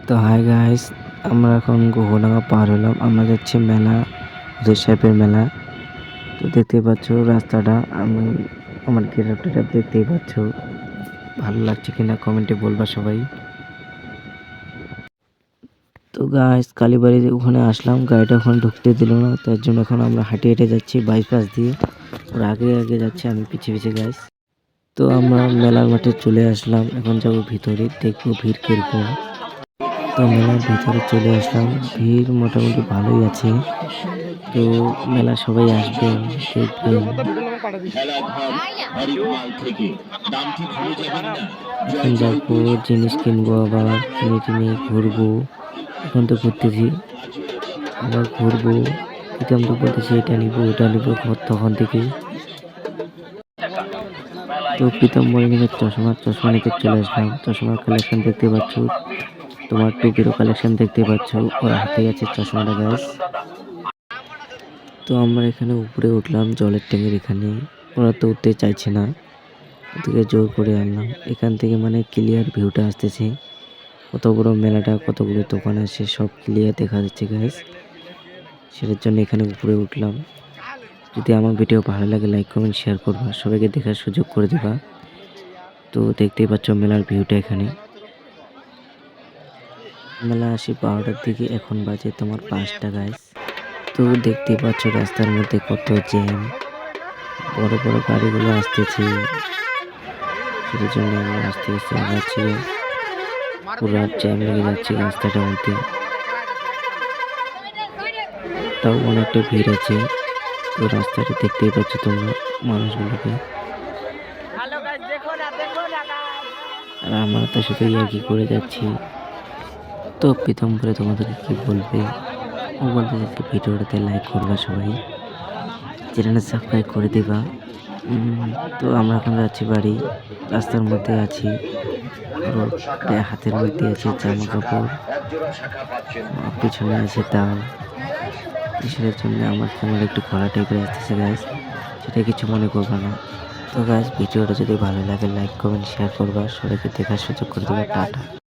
তো hi guys, আমরা এখন গহনাগা পার হলাম। আমরা যাচ্ছি মেলা, হুজুর সাহেবের মেলা। তো দেখতেই পাচ্ছ রাস্তাটা, আমি আমার গেটআপ টেটআপ দেখতেই পাচ্ছ। ভালো লাগছে কিনা কমেন্টে বলবা সবাই। তো গাইস, কালীবাড়ির ওখানে আসলাম, গাড়িটা ওখানে ঢুকতে দিল না, তার জন্য এখন আমরা হাঁটে হেঁটে যাচ্ছি বাইপাস দিয়ে। ওরা আগে আগে যাচ্ছে, আমি পিছিয়ে পিছিয়ে গাইস। তো আমরা মেলার মাঠে চলে আসলাম, এখন যাবো ভিতরে, দেখবো ভিড় কিরকম। তো মেলার ভিতরে চলে আসলাম, ভিড় মোটামুটি ভালোই আছে। তো মেলা সবাই আসবেন, দেখবেন। এখন যাবো, জিনিস কিনবো, আবার কিনে টিনে ঘুরবো। এখন তো ঘুরতেছি, আবার ঘুরবো। প্রীতম তো বলতেছি এটা নিবো ওটা নিবো তখন থেকে। তো প্রীতম মর্নিংয়ের চশমা নিতে চলে আসলাম। চশমার কালেকশন দেখতে পাচ্ছ, তোমার টুপিরও কালেকশন দেখতে পাচ্ছ, ওর হাতেই আছে চশমাটা গাছ। তো আমরা এখানে উপরে উঠলাম জলের ট্যাঙ্কের এখানে, ওরা তো উঠতে চাইছে না, ওদেরকে জোর করে আনলাম। এখান থেকে মানে ক্লিয়ার ভিউটা আসতেছে, কত বড় মেলাটা, কতগুলো দোকান আছে, সব ক্লিয়ার দেখা যাচ্ছে গাইস। সেটার জন্য এখানে উপরে উঠলাম। যদি আমার ভিডিও ভালো লাগে লাইক কমেন্ট শেয়ার করবা, সবাইকে দেখার সুযোগ করে দেবা। তো দেখতেই পাচ্ছ মেলার ভিউটা এখানে। মেলা আসি 12টার দিকে, এখন বাজে তোমার 5টা গাইস। তো দেখতেই পাচ্ছ রাস্তার মধ্যে কত জ্যাম, বড় বড় গাড়িগুলো আসতেছে, সেটার জন্য আমরা আস্তে আস্তে আগাচ্ছি। পুরো জ্যাম লেগে যাচ্ছে রাস্তাটার মধ্যে, তাও অনেকটা ভিড় আছে। তো রাস্তাটা দেখতেই পাচ্ছ তোমরা মানুষগুলোকে, আর আমরা তার সাথে ইয়ার্কি করে যাচ্ছি। তো প্রীতম বলে তোমাদেরকে কি বলবে, ও বলতে যাচ্ছে ভিডিওটাতে লাইক করবা, সবাই চ্যানেলটা সাবস্ক্রাইব করে দেবা। তো আমরা এখন যাচ্ছি বাড়ি, রাস্তার মধ্যে আছি, হাতের মধ্যে আছে জামা কাপড়, পিছনে আছে তাও। সেটার জন্য আমার ক্যামেরা একটু খোলা টাইপের আসতেছে গাইস, সেটা কিছু মনে করবা না। তো গাইস, ভিডিওটা যদি ভালো লাগে লাইক কমেন্ট শেয়ার করবা, সবাইকে দেখার সুযোগ করে দেবা। টাটা।